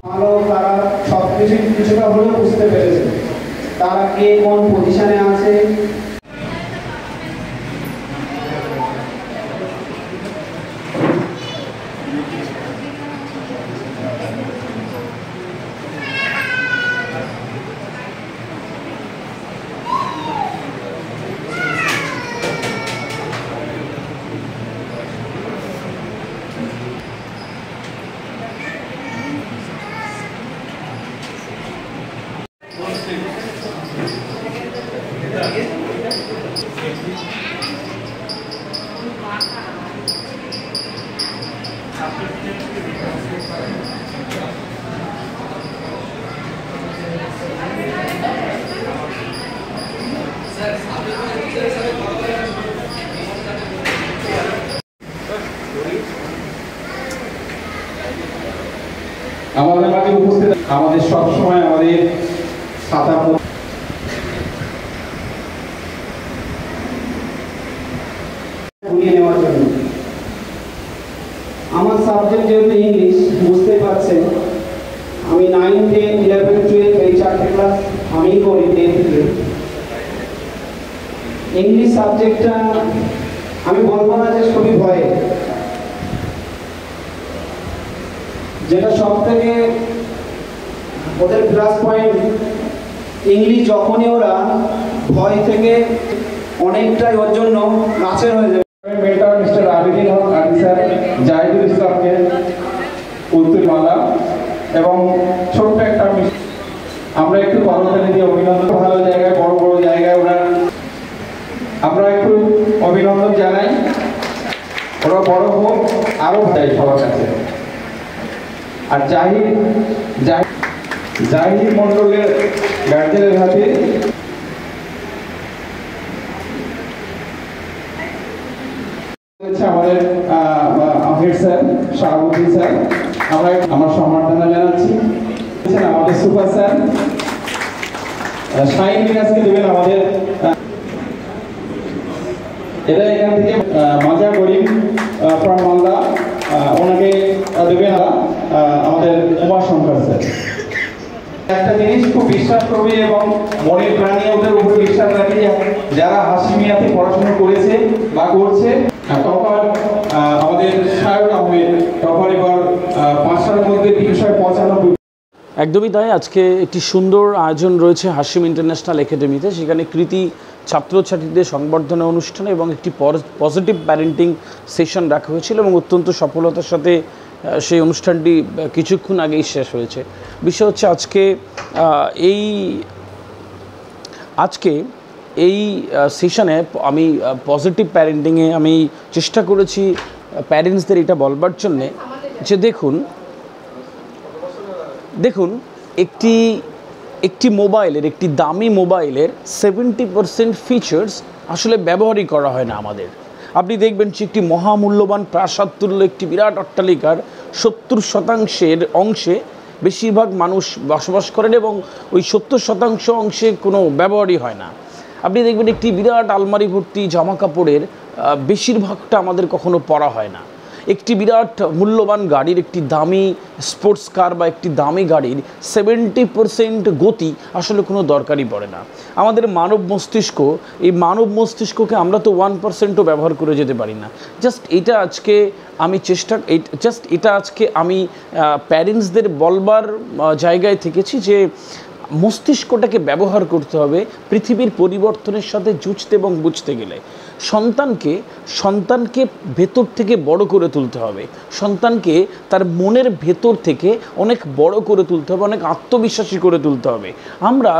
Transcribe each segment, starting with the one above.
ভালো তারা সব কিছুটা হলেও বুঝতে পেরেছে তারা কে কোন পজিশনে আছে। আমাদের মাঝে উপস্থিত আমাদের সব সময় আমাদের ছাতা ঘুরিয়ে নেওয়ার জন্য। আমার সাবজেক্ট যেহেতু ইংলিশ, বুঝতে পারছেন আমি 9, 10, 11, 12 এই 4টে ক্লাস আমি করি 10 থেকে। ইংলিশ সাবজেক্টটা আমি বলবো না যে খুবই ভয়ে, যেটা সব থেকে ওদের প্লাস পয়েন্ট ইংলিশ যখনই ওরা ভয় থেকে অনেকটাই ওর জন্য কাছের হয়ে যাবে। মেন্টর মিস্টার আবিদিন হক আদি স্যার, জাহিদুল ইসলামকে উত্তরমালা এবং ছোট্ট একটা আমরা একটু করতালি দিয়ে অভিনন্দন। ভালো জায়গায় বড় বড় জায়গায় ওরা আমরা একটু অভিনন্দন জানাই। ওরা বড় হোক আরো ভাই সবার কাছে। আর জাহিদ মন্ডলের গার্জেনের হাতে আমাদের হেড স্যার শাহাবুদ্দিন স্যার, আমরা আমার সম্মাননা জানাচ্ছি। আমাদের সুপার স্যার শাহিন মিরাজকে দেবেন আমাদের, এটা এখান থেকে মাজা করিম ফ্রম মালদা, ওনাকে দেবেন আমাদের উমাশঙ্কর স্যার। একটা জিনিস খুব বিশ্বাস করবে এবং মনের প্রাণী ওদের উপরে বিশ্বাস রাখে যারা হাশিমিয়াতে পড়াশোনা করেছে বা করছে। টপার আমাদের শায়র আহমেদ, টপার এবার 5টার মধ্যে 395। একদমই তাই। আজকে একটি সুন্দর আয়োজন রয়েছে হাশিম ইন্টারন্যাশনাল একাডেমিতে। সেখানে কৃতি ছাত্রছাত্রীদের সংবর্ধনা অনুষ্ঠান এবং একটি পজিটিভ প্যারেন্টিং সেশন রাখা হয়েছিল এবং অত্যন্ত সফলতার সাথে সেই অনুষ্ঠানটি কিছুক্ষণ আগেই শেষ হয়েছে। বিষয় হচ্ছে আজকে এই সেশনে আমি পজিটিভ প্যারেন্টিংয়ে আমি চেষ্টা করেছি প্যারেন্টসদের এটা বলবার জন্যে যে দেখুন একটি মোবাইলের, একটি দামি মোবাইলের 70% ফিচার্স আসলে ব্যবহারই করা হয় না আমাদের। আপনি দেখবেন যে একটি মহামূল্যবান প্রাসাদতুল্য একটি বিরাট অট্টালিকার 70% অংশে বেশিরভাগ মানুষ বসবাস করেন এবং ওই 70% অংশে কোনো ব্যবহারই হয় না। আপনি দেখবেন একটি বিরাট আলমারি ভর্তি জামা কাপড়ের বেশিরভাগটা আমাদের কখনো পরা হয় না। একটি বিরাট মূল্যবান গাড়ির, একটি দামি স্পোর্টস কার বা একটি দামি গাড়ির 70% গতি আসলে কোনো দরকারই পড়ে না। আমাদের মানব মস্তিষ্ককে আমরা তো 1%ও ব্যবহার করে যেতে পারি না। এটা আজকে আমি প্যারেন্টসদের বলবার জায়গায় থেকেছি যে মস্তিষ্কটাকে ব্যবহার করতে হবে পৃথিবীর পরিবর্তনের সাথে যুঝতে এবং বুঝতে গেলে। সন্তানকে ভেতর থেকে বড় করে তুলতে হবে, সন্তানকে তার মনের ভেতর থেকে অনেক বড় করে তুলতে হবে, অনেক আত্মবিশ্বাসী করে তুলতে হবে। আমরা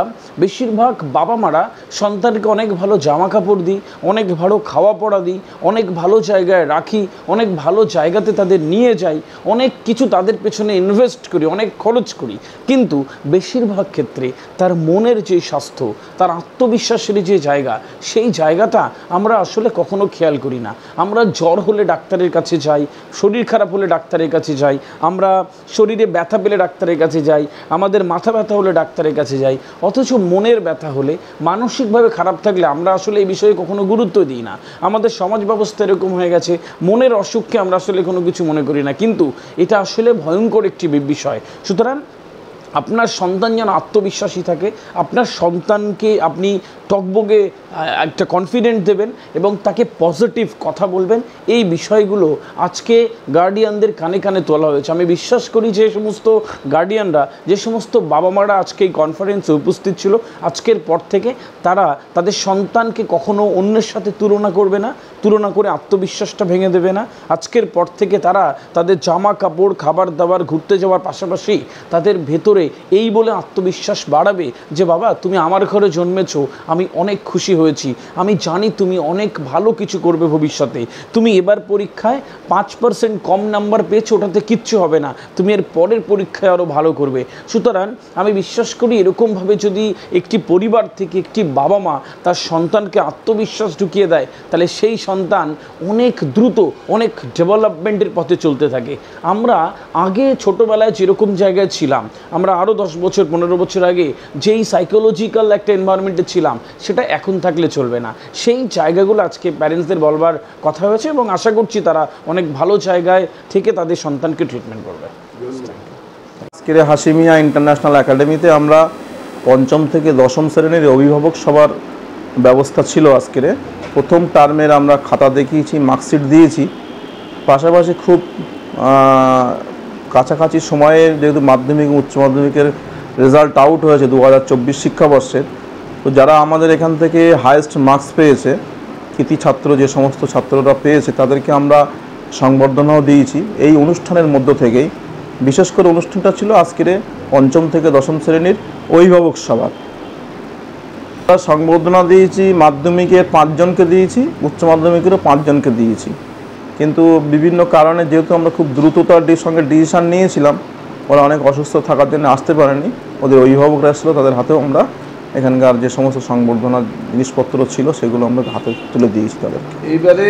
বেশিরভাগ বাবা মারা সন্তানকে অনেক ভালো জামা কাপড় দিই, অনেক ভালো খাওয়া পড়া দিই, অনেক ভালো জায়গায় রাখি, অনেক ভালো জায়গাতে তাদের নিয়ে যাই, অনেক কিছু তাদের পেছনে ইনভেস্ট করি, অনেক খরচ করি, কিন্তু বেশিরভাগ ক্ষেত্রে তার মনের যে স্বাস্থ্য, তার আত্মবিশ্বাসের যে জায়গা, সেই জায়গাটা আমরা আসলে কখনো খেয়াল করি না। আমরা জ্বর হলে ডাক্তারের কাছে যাই, শরীর খারাপ হলে ডাক্তারের কাছে যাই, আমরা শরীরে ব্যথা পেলে ডাক্তারের কাছে যাই, আমাদের মাথা ব্যথা হলে ডাক্তারের কাছে যাই, অথচ মনের ব্যথা হলে, মানসিকভাবে খারাপ থাকলে আমরা আসলে এই বিষয়ে কখনো গুরুত্ব দিই না। আমাদের সমাজ ব্যবস্থা এরকম হয়ে গেছে, মনের অসুখকে আমরা আসলে কোনো কিছু মনে করি না, কিন্তু এটা আসলে ভয়ঙ্কর একটি বিষয়। সুতরাং আপনার সন্তান যেন আত্মবিশ্বাসী থাকে, আপনার সন্তানকে আপনি টকবগে একটা কনফিডেন্ট দেবেন এবং তাকে পজিটিভ কথা বলবেন। এই বিষয়গুলো আজকে গার্ডিয়ানদের কানে কানে তোলা হয়েছে। আমি বিশ্বাস করি যে সমস্ত গার্ডিয়ানরা, যে সমস্ত বাবা মারা আজকে এই কনফারেন্সে উপস্থিত ছিল, আজকের পর থেকে তারা তাদের সন্তানকে কখনো অন্যের সাথে তুলনা করবে না, তুলনা করে আত্মবিশ্বাসটা ভেঙে দেবে না। আজকের পর থেকে তারা তাদের জামা কাপড়, খাবার দাবার, ঘুরতে যাওয়ার পাশাপাশি তাদের ভেতরে এই বলে আত্মবিশ্বাস বাড়াবে যে বাবা তুমি আমার ঘরে জন্মেছো, আমি অনেক খুশি হয়েছি, আমি জানি তুমি অনেক ভালো কিছু করবে ভবিষ্যতে, তুমি এবার পরীক্ষায় 5% কম নাম্বার পেয়েছো, ওটাতে কিচ্ছু হবে না, তুমি এর পরের পরীক্ষায় আরও ভালো করবে। সুতরাং আমি বিশ্বাস করি এরকমভাবে যদি একটি পরিবার থেকে একটি বাবা মা তার সন্তানকে আত্মবিশ্বাস ঢুকিয়ে দেয়, তাহলে সেই সন্তান অনেক দ্রুত অনেক ডেভেলপমেন্টের পথে চলতে থাকে। আমরা আগে ছোটোবেলায় যেরকম জায়গায় ছিলাম, আমরা আরও 10 বছর 15 বছর আগে যেই সাইকোলজিক্যাল একটা এনভায়রনমেন্টে ছিলাম, সেটা এখন থাকলে চলবে না। সেই জায়গাগুলো আজকে প্যারেন্টসদের বলবার কথা হয়েছে এবং আশা করছি তারা অনেক ভালো জায়গায় থেকে তাদের সন্তানকে ট্রিটমেন্ট করবে। আজকের হাশিমিয়া ইন্টারন্যাশনাল একাডেমিতে আমরা 5ম থেকে 10ম শ্রেণীর অভিভাবক সবার ব্যবস্থা ছিল। আজকের প্রথম টার্মের আমরা খাতা দেখিয়েছি, মার্কশিট দিয়েছি, পাশাপাশি খুব কাছাকাছি সময়ে যেহেতু মাধ্যমিক উচ্চ মাধ্যমিকের রেজাল্ট আউট হয়েছে 2024 শিক্ষাবর্ষের, তো যারা আমাদের এখান থেকে হায়েস্ট মার্কস পেয়েছে, কৃতি ছাত্র যে সমস্ত ছাত্ররা পেয়েছে, তাদেরকে আমরা সংবর্ধনাও দিয়েছি এই অনুষ্ঠানের মধ্য থেকেই। বিশেষ করে অনুষ্ঠানটা ছিল আজকের 5ম থেকে 10ম শ্রেণীর অভিভাবক সভা। আমরা সংবর্ধনা দিয়েছি, মাধ্যমিকে 5 জনকে দিয়েছি, উচ্চ মাধ্যমিকেরও 5 জনকে দিয়েছি। কিন্তু বিভিন্ন কারণে যেহেতু আমরা খুব দ্রুততার সঙ্গে ডিসিশান নিয়েছিলাম, ওরা অনেক অসুস্থ থাকার জন্য আসতে পারেনি, ওদের অভিভাবকরা এসেছিলো, তাদের হাতেও আমরা এখানকার যে সমস্ত সংবর্ধনার জিনিসপত্র ছিল সেগুলো আমরা হাতে তুলে দিয়েছি তাদেরকে। এইবারে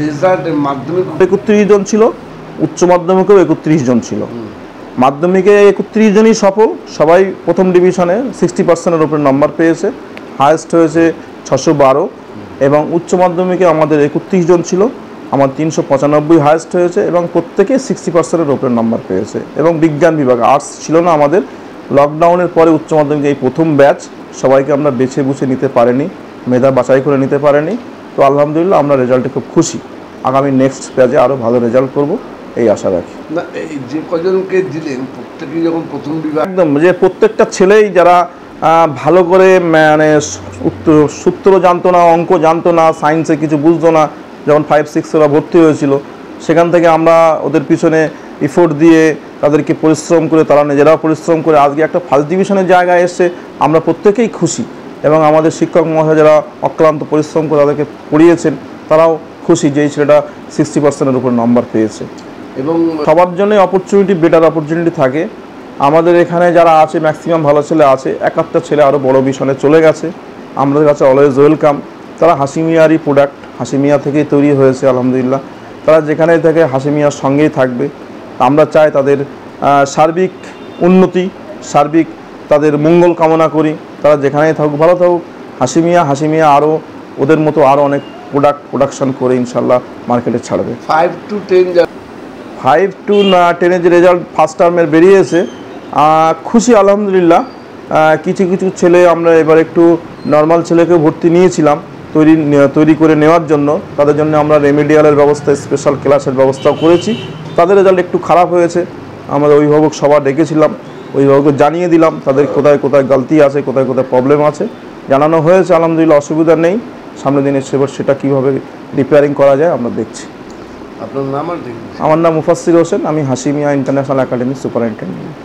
রেজাল্ট মাধ্যমিক 31 জন ছিল, উচ্চ মাধ্যমিকেও 31 জন ছিল। মাধ্যমিকে 31 জনই সফল, সবাই প্রথম ডিভিশনে 60%-এর উপরে নম্বর পেয়েছে, হায়েস্ট হয়েছে 612। এবং উচ্চ মাধ্যমিকে আমাদের 31 জন ছিল, আমার 395 হায়েস্ট হয়েছে এবং প্রত্যেকে 60%-এর উপরে নম্বর পেয়েছে। এবং বিজ্ঞান বিভাগ, আর্টস ছিল না আমাদের, লকডাউনের পরে উচ্চ মাধ্যমিকে এই প্রথম ব্যাচ, সবাইকে আমরা বেছে বুঝে নিতে পারিনি, মেধা বাছাই করে নিতে পারিনি। তো আলহামদুলিল্লাহ আমরা রেজাল্টে খুব খুশি, আগামী নেক্সট ব্যাচে আরও ভালো রেজাল্ট করব এই আশা রাখি। না, এই যে কজনকে দিলেন প্রত্যেকেই যখন প্রথম বিভাগ, একদম যে প্রত্যেকটা ছেলেই যারা ভালো করে মানে সূত্র জানতো না, অঙ্ক জানতো না, সায়েন্সে কিছু বুঝতো না, যখন 5-6 ওরা ভর্তি হয়েছিল, সেখান থেকে আমরা ওদের পিছনে এফোর্ট দিয়ে তাদেরকে পরিশ্রম করে, তারা নিজেরাও পরিশ্রম করে আজকে একটা ফার্স্ট ডিভিশনের জায়গায় এসে আমরা প্রত্যেকেই খুশি। এবং আমাদের শিক্ষক মহাশয় যারা অক্লান্ত পরিশ্রম করে তাদেরকে পড়িয়েছেন, তারাও খুশি যে এই ছেলেটা 60%-এর উপর নম্বর পেয়েছে। এবং সবার জন্যই অপরচুনিটি, বেটার অপরচুনিটি থাকে। আমাদের এখানে যারা আছে ম্যাক্সিমাম ভালো ছেলে আছে, 1-1টা ছেলে আরও বড় মিশনে চলে গেছে, আমাদের কাছে অলওয়েজ ওয়েলকাম। তারা হাশিমিয়ারই প্রোডাক্ট, হাশিমিয়া থেকেই তৈরি হয়েছে আলহামদুলিল্লাহ। তারা যেখানেই থাকে হাশিমিয়ার সঙ্গেই থাকবে। আমরা চাই তাদের সার্বিক উন্নতি, সার্বিক তাদের মঙ্গল কামনা করি, তারা যেখানেই থাকুক ভালো থাকুক। হাশিমিয়া আরও ওদের মতো আরও অনেক প্রোডাকশন করে ইনশাল্লাহ মার্কেটে ছাড়বে। 5 to 10 5 to 10-এর যে রেজাল্ট ফার্স্ট টার্মের বেরিয়েছে, খুশি আলহামদুলিল্লাহ। কিছু কিছু ছেলে আমরা এবার একটু নর্মাল ছেলেকে ভর্তি নিয়েছিলাম তৈরি করে নেওয়ার জন্য, তাদের জন্য আমরা রেমিডিয়ালের ব্যবস্থা, স্পেশাল ক্লাসের ব্যবস্থাও করেছি। তাদের রেজাল্ট একটু খারাপ হয়েছে, আমাদের অভিভাবক সভা ডেকেছিলাম, অভিভাবককে জানিয়ে দিলাম তাদের কোথায় কোথায় গলতি আছে, কোথায় কোথায় প্রবলেম আছে, জানানো হয়েছে। আলহামদুলিল্লাহ অসুবিধা নেই, সামনের দিনে সেটা কীভাবে রিপেয়ারিং করা যায় আমরা দেখছি। আপনার নাম? আমার নাম মুফাসসির হোসেন, আমি হাশিমিয়া ইন্টারন্যাশনাল একাডেমির সুপারিনটেন্ডেন্ট।